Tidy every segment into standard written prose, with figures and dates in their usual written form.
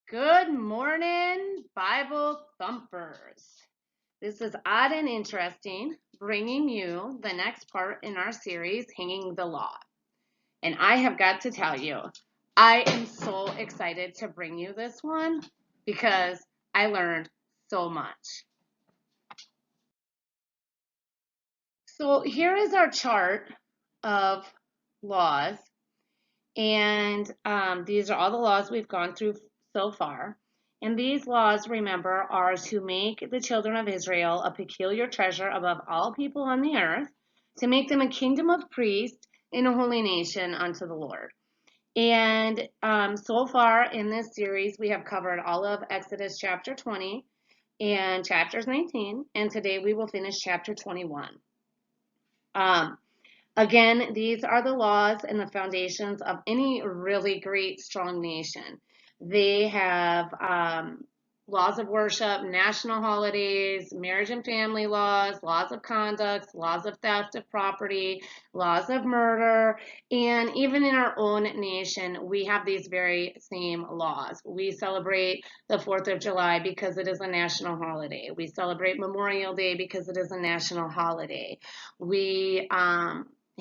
Good morning, Bible thumpers. This is Odd and Interesting, bringing you the next part in our series, Hanging the Law. And I have got to tell you, I am so excited to bring you this one because I learned so much. So here is our chart of laws, and these are all the laws we've gone through so far. And these laws, remember, are to make the children of Israel a peculiar treasure above all people on the earth, to make them a kingdom of priests and a holy nation unto the Lord. And so far in this series, we have covered all of Exodus chapter 20 and chapters 19, and today we will finish chapter 21. Again, these are the laws and the foundations of any really great, strong nation. They have laws of worship, national holidays, marriage and family laws, laws of conduct, laws of theft of property, laws of murder, and even in our own nation, we have these very same laws. We celebrate the 4th of July because it is a national holiday. We celebrate Memorial Day because it is a national holiday. We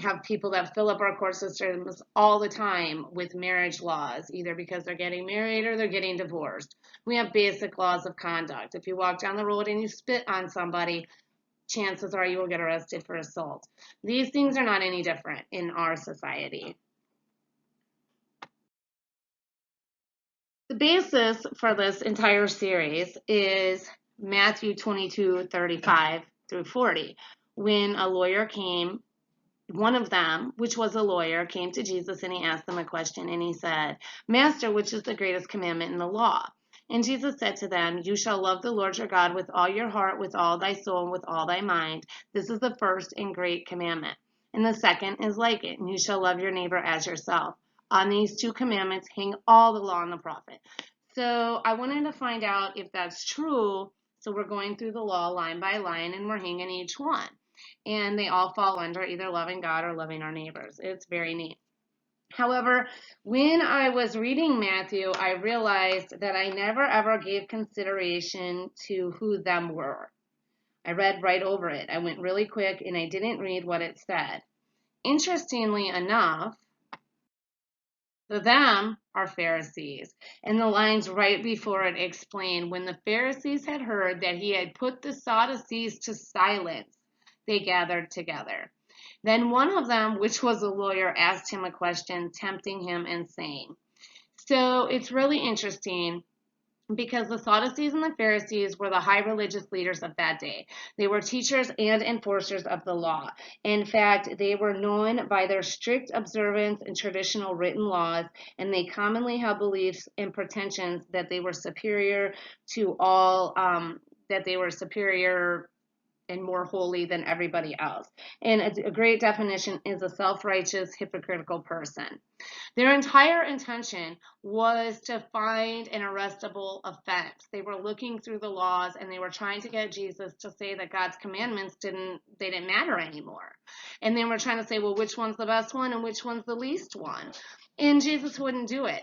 have people that fill up our court systems all the time with marriage laws, either because they're getting married or they're getting divorced. We have basic laws of conduct. If you walk down the road and you spit on somebody, chances are you will get arrested for assault. These things are not any different in our society. The basis for this entire series is Matthew 22:35 through 40, when a lawyer came. One of them, which was a lawyer, came to Jesus and he asked him a question, and he said, Master, which is the greatest commandment in the law? And Jesus said to them, You shall love the Lord your God with all your heart, with all thy soul, and with all thy mind. This is the first and great commandment. And the second is like it, and you shall love your neighbor as yourself. On these two commandments hang all the law and the prophet. So I wanted to find out if that's true. So we're going through the law line by line, and we're hanging each one. And they all fall under either loving God or loving our neighbors. It's very neat. However, when I was reading Matthew, I realized that I never ever gave consideration to who them were. I read right over it. I went really quick and I didn't read what it said. Interestingly enough, the them are Pharisees. And the lines right before it explain, when the Pharisees had heard that he had put the Sadducees to silence, they gathered together. Then one of them, which was a lawyer, asked him a question, tempting him and saying. So it's really interesting because the Sadducees and the Pharisees were the high religious leaders of that day. They were teachers and enforcers of the law. In fact, they were known by their strict observance and traditional written laws, and they commonly held beliefs and pretensions that they were superior to all, that they were superior and more holy than everybody else. And a great definition is a self-righteous, hypocritical person. Their entire intention was to find an arrestable offense. They were looking through the laws and they were trying to get Jesus to say that God's commandments didn't matter anymore. And they were trying to say, well, which one's the best one and which one's the least one? And Jesus wouldn't do it.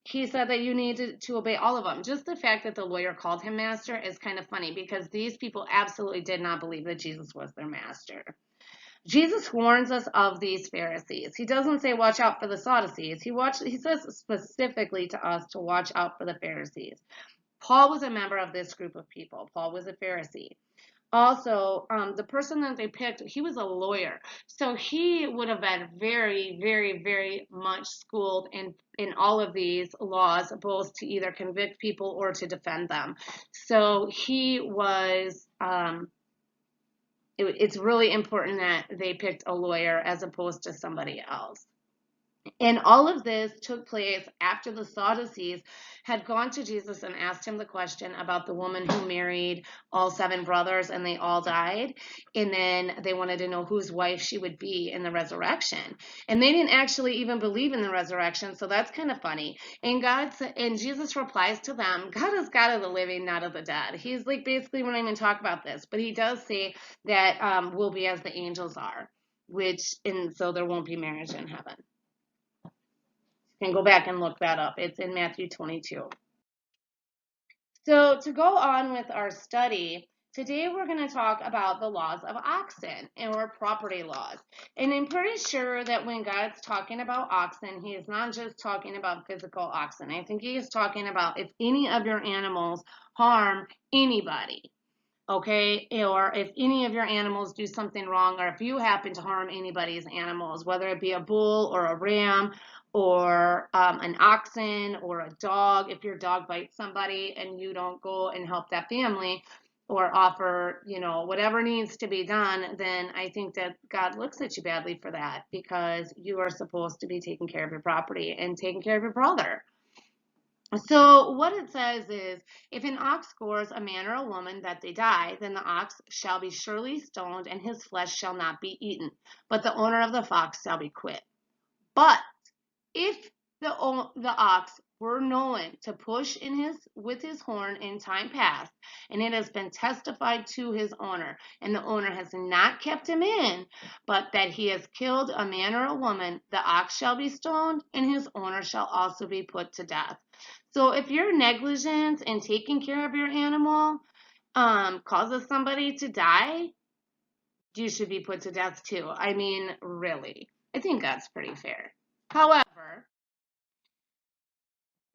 He said that you need to obey all of them. Just the fact that the lawyer called him master is kind of funny because these people absolutely did not believe that Jesus was their master. Jesus warns us of these Pharisees. He doesn't say watch out for the Sadducees. He says specifically to us to watch out for the Pharisees. Paul was a member of this group of people. Paul was a Pharisee. Also, the person that they picked, he was a lawyer. So he would have been very, very, very much schooled in all of these laws, both to either convict people or to defend them. So he was, it's really important that they picked a lawyer as opposed to somebody else. And all of this took place after the Sadducees had gone to Jesus and asked him the question about the woman who married all 7 brothers and they all died. And then they wanted to know whose wife she would be in the resurrection. And they didn't actually even believe in the resurrection, so that's kind of funny. And Jesus replies to them, God is God of the living, not of the dead. He's like, basically, we're not even talk about this. But he does say that we'll be as the angels are, and so there won't be marriage in heaven. You can go back and look that up. It's in Matthew 22. So to go on with our study, today we're going to talk about the laws of oxen or property laws. And I'm pretty sure that when God's talking about oxen, he is not just talking about physical oxen. I think he is talking about if any of your animals harm anybody. Okay, or if any of your animals do something wrong, or if you happen to harm anybody's animals, whether it be a bull or a ram or an oxen or a dog, if your dog bites somebody and you don't go and help that family or offer, whatever needs to be done, then I think that God looks at you badly for that, because you are supposed to be taking care of your property and taking care of your brother. So what it says is, if an ox gores a man or a woman that they die, then the ox shall be surely stoned, and his flesh shall not be eaten, but the owner of the fox shall be quit. But if the ox were known to push with his horn in time past, and it has been testified to his owner, and the owner has not kept him in, but that he has killed a man or a woman, the ox shall be stoned, and his owner shall also be put to death. So if your negligence in taking care of your animal causes somebody to die, you should be put to death too. I mean, really. I think that's pretty fair. However,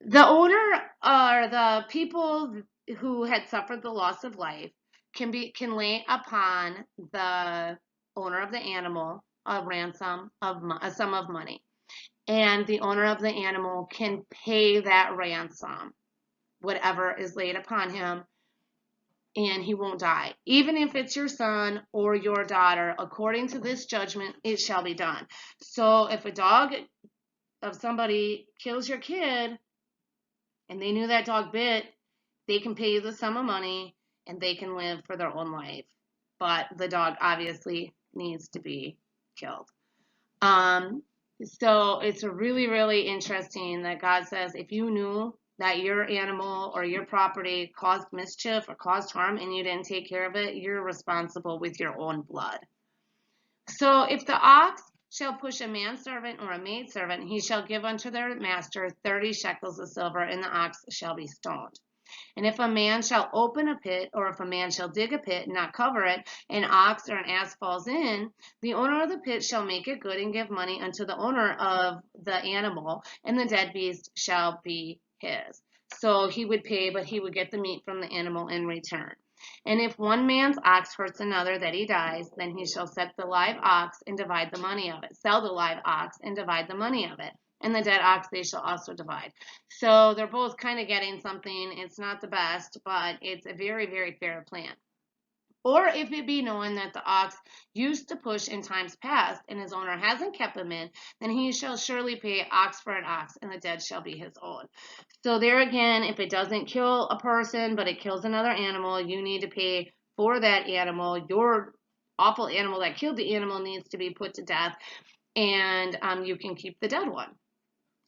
the owner or the people who had suffered the loss of life can lay upon the owner of the animal a ransom of a sum of money, and the owner of the animal can pay that ransom, whatever is laid upon him, and he won't die. Even if it's your son or your daughter, according to this judgment, it shall be done. So if a dog of somebody kills your kid and they knew that dog bit, they can pay you the sum of money and they can live for their own life. But the dog obviously needs to be killed. So it's really, really interesting that God says if you knew that your animal or your property caused mischief or caused harm and you didn't take care of it, you're responsible with your own blood. So if the ox shall push a manservant or a maidservant, he shall give unto their master 30 shekels of silver, and the ox shall be stoned. And if a man shall open a pit, or if a man shall dig a pit and not cover it, an ox or an ass falls in, the owner of the pit shall make it good and give money unto the owner of the animal, and the dead beast shall be his. So he would pay, but he would get the meat from the animal in return. And if one man's ox hurts another that he dies, then he shall set the live ox and divide the money of it. Sell the live ox and divide the money of it. And the dead ox they shall also divide. So they're both kind of getting something. It's not the best, but it's a very, very fair plan. Or if it be known that the ox used to push in times past, and his owner hasn't kept him in, then he shall surely pay ox for an ox, and the dead shall be his own. So there again, if it doesn't kill a person, but it kills another animal, you need to pay for that animal. Your awful animal that killed the animal needs to be put to death, and you can keep the dead one.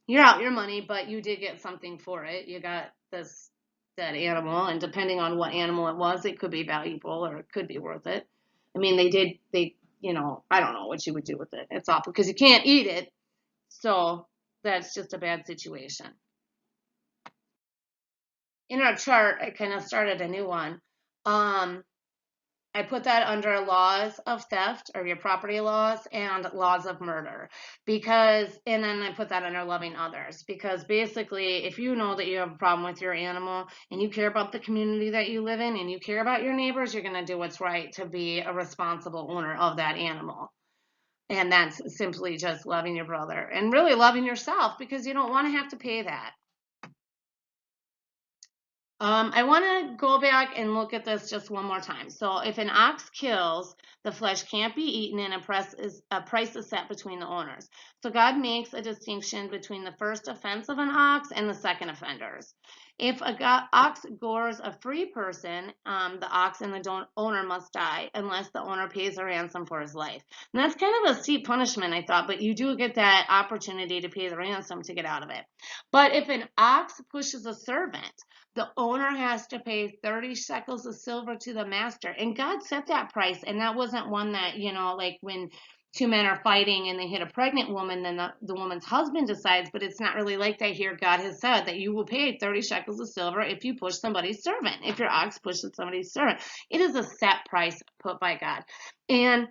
You're out your money, but you did get something for it. You got this dead animal, and depending on what animal it was, it could be valuable or it could be worth it. I mean, I don't know what you would do with it. It's awful because you can't eat it. So that's just a bad situation. In our chart, I kind of started a new one. I put that under laws of theft or your property laws and laws of murder, and then I put that under loving others, because basically if you know that you have a problem with your animal and you care about the community that you live in and you care about your neighbors, you're going to do what's right to be a responsible owner of that animal. And that's simply just loving your brother and really loving yourself, because you don't want to have to pay that. I want to go back and look at this just one more time. So if an ox kills, the flesh can't be eaten, and a price is set between the owners. So God makes a distinction between the first offense of an ox and the second offenders. If a ox gores a free person, the ox and the owner must die unless the owner pays a ransom for his life. And that's kind of a steep punishment, I thought, but you do get that opportunity to pay the ransom to get out of it. But if an ox pushes a servant, the owner has to pay 30 shekels of silver to the master. And God set that price. And that wasn't one that, like when two men are fighting and they hit a pregnant woman, then the woman's husband decides, but it's not really like that here. God has said that you will pay 30 shekels of silver if you push somebody's servant, if your ox pushes somebody's servant. It is a set price put by God. And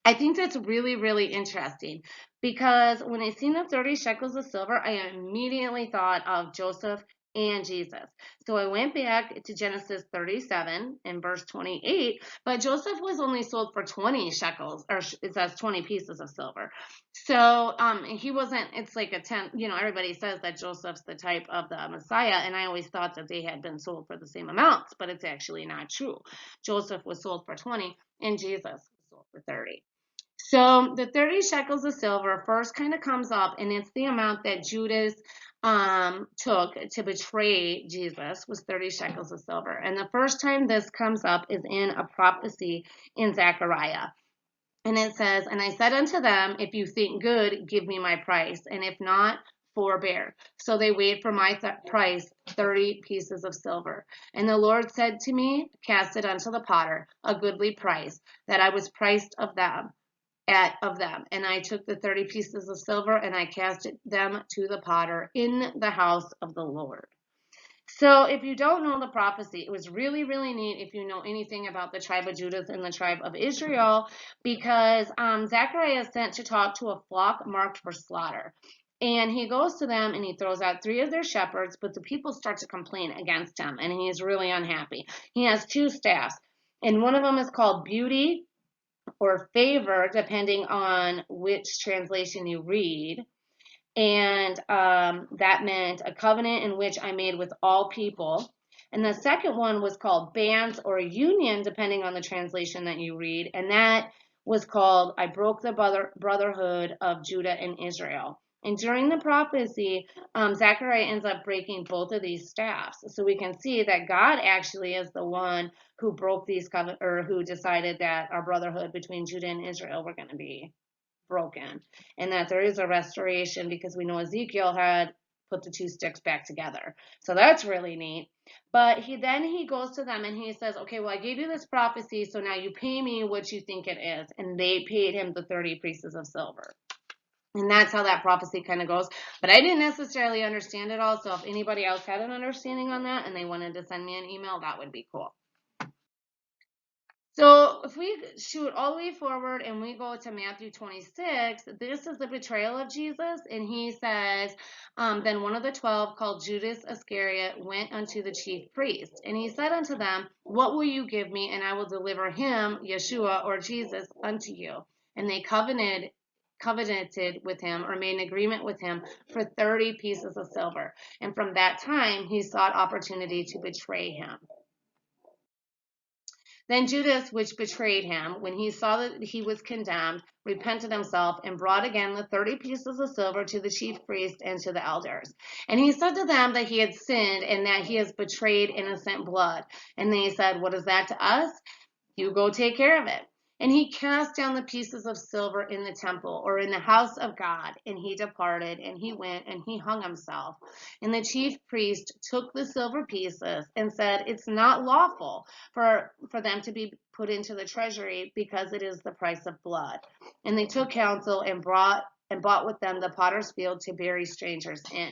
I think that's really, really interesting because when I seen the 30 shekels of silver, I immediately thought of Joseph and Jesus. So I went back to Genesis 37 and verse 28, but Joseph was only sold for 20 shekels, or it says 20 pieces of silver. So he wasn't, it's like a 10, everybody says that Joseph's the type of the Messiah, and I always thought that they had been sold for the same amounts, but it's actually not true. Joseph was sold for 20 and Jesus was sold for 30. So the 30 shekels of silver first kind of comes up, and it's the amount that Judas took to betray Jesus was 30 shekels of silver. And the first time this comes up is in a prophecy in Zechariah. And it says, "And I said unto them, if you think good, give me my price, and if not, forbear. So they weighed for my price 30 pieces of silver. And the Lord said to me, cast it unto the potter, a goodly price, that I was priced of them. And I took the 30 pieces of silver and I cast them to the potter in the house of the Lord." So if you don't know the prophecy, it was really, really neat if you know anything about the tribe of Judah and the tribe of Israel, because Zechariah is sent to talk to a flock marked for slaughter. And he goes to them and he throws out 3 of their shepherds, but the people start to complain against him and he's really unhappy. He has 2 staffs, and one of them is called Beauty or Favor, depending on which translation you read. And that meant a covenant in which I made with all people. And the second one was called Bands or Union, depending on the translation that you read. And that was called I broke the brotherhood of Judah and Israel. And during the prophecy, Zechariah ends up breaking both of these staffs. So we can see that God actually is the one who broke these or who decided that our brotherhood between Judah and Israel were going to be broken, and that there is a restoration, because we know Ezekiel had put the 2 sticks back together. So that's really neat. But he goes to them and he says, okay, well, I gave you this prophecy, so now you pay me what you think it is. And they paid him the 30 pieces of silver. And that's how that prophecy kind of goes. But I didn't necessarily understand it all. So if anybody else had an understanding on that and they wanted to send me an email, that would be cool. So if we shoot all the way forward and we go to Matthew 26, this is the betrayal of Jesus. And he says, then one of the 12, called Judas Iscariot, went unto the chief priest. And he said unto them, what will you give me? And I will deliver him, Yeshua or Jesus, unto you. And they covenanted with him, or made an agreement with him, for 30 pieces of silver. And from that time, he sought opportunity to betray him. Then Judas, which betrayed him, when he saw that he was condemned, repented himself and brought again the 30 pieces of silver to the chief priest and to the elders. And he said to them that he had sinned and that he has betrayed innocent blood. And they said, what is that to us? You go take care of it. And he cast down the pieces of silver in the temple, or in the house of God, and he departed, and he went and he hung himself. And the chief priest took the silver pieces and said, it's not lawful for them to be put into the treasury, because it is the price of blood. And they took counsel and bought with them the potter's field to bury strangers in.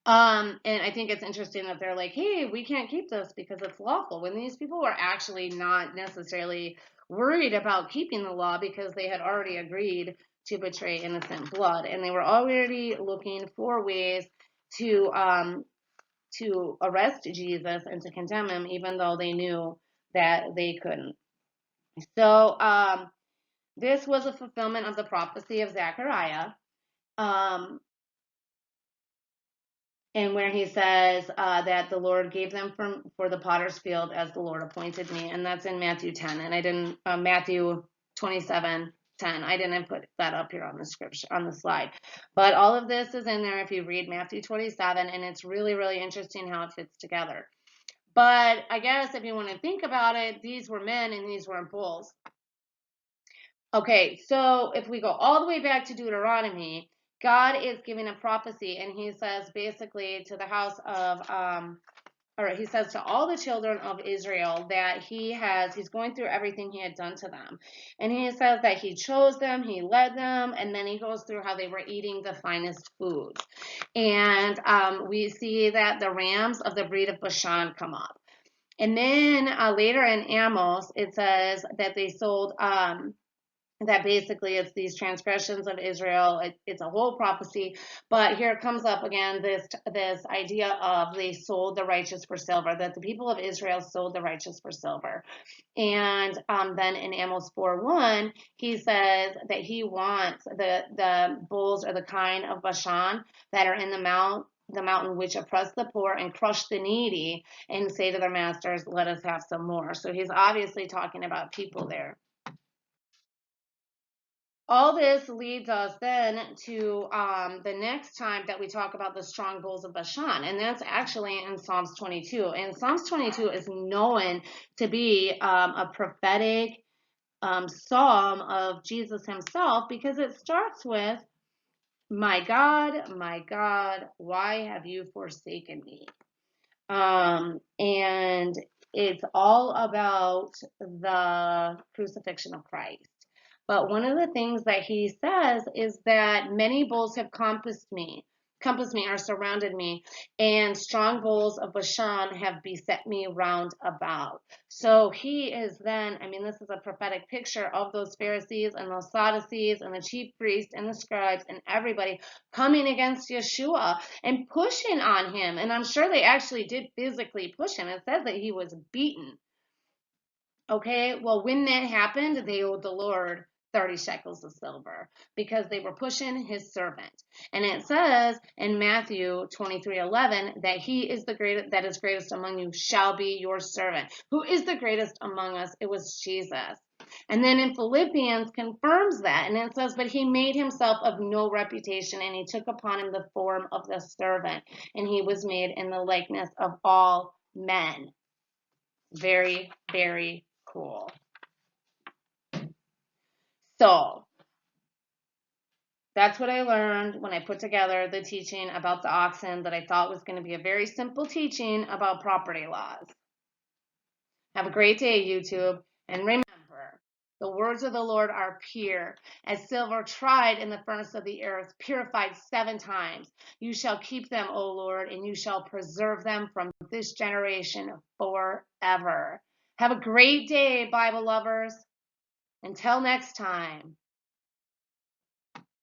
And I think it's interesting that they're like, hey, we can't keep this because it's lawful, when these people were actually not necessarily worried about keeping the law, because they had already agreed to betray innocent blood, and they were already looking for ways to arrest Jesus and to condemn him, even though they knew that they couldn't. So this was a fulfillment of the prophecy of Zechariah. And where he says that the Lord gave them for the potter's field as the Lord appointed me. And that's in Matthew 10. And I didn't, Matthew 27:10. I didn't put that up here on the scripture, on the slide. But all of this is in there if you read Matthew 27. And it's really, really interesting how it fits together. But I guess if you want to think about it, these were men and these were bulls. Okay, so if we go all the way back to Deuteronomy, God is giving a prophecy, and he says basically to the house of or he says to all the children of Israel that he's going through everything he had done to them. And he says that he chose them, he led them, and then he goes through how they were eating the finest foods. And we see that the rams of the breed of Bashan come up. And then later in Amos, it says that they sold, that basically it's these transgressions of Israel. It's a whole prophecy, but here comes up again this idea of they sold the righteous for silver, that the people of Israel sold the righteous for silver. And then in Amos 4:1, he says that he wants the bulls or the kine of Bashan that are in the mountain which oppress the poor and crush the needy, and say to their masters, let us have some more. So he's obviously talking about people there. All this leads us then to the next time that we talk about the strong bulls of Bashan, and that's actually in Psalms 22. And Psalms 22 is known to be a prophetic psalm of Jesus himself, because it starts with, my God, why have you forsaken me? And it's all about the crucifixion of Christ. But one of the things that he says is that many bulls have compassed me or surrounded me, and strong bulls of Bashan have beset me round about. So he is then, this is a prophetic picture of those Pharisees and those Sadducees and the chief priests and the scribes and everybody coming against Yeshua and pushing on him. And I'm sure they actually did physically push him. It says that he was beaten. Okay, well, when that happened, they owed the Lord 30 shekels of silver because they were pushing his servant. And it says in Matthew 23:11 that he is the greatest, that is greatest among you shall be your servant. Who is the greatest among us? It was Jesus. And then in Philippians confirms that, and it says, but he made himself of no reputation, and he took upon him the form of the servant, and he was made in the likeness of all men. Very, very cool. So that's what I learned when I put together the teaching about the oxen that I thought was going to be a very simple teaching about property laws. Have a great day, YouTube. And remember, the words of the Lord are pure, as silver tried in the furnace of the earth, purified 7 times. You shall keep them, O Lord, and you shall preserve them from this generation forever. Have a great day, Bible lovers. Until next time.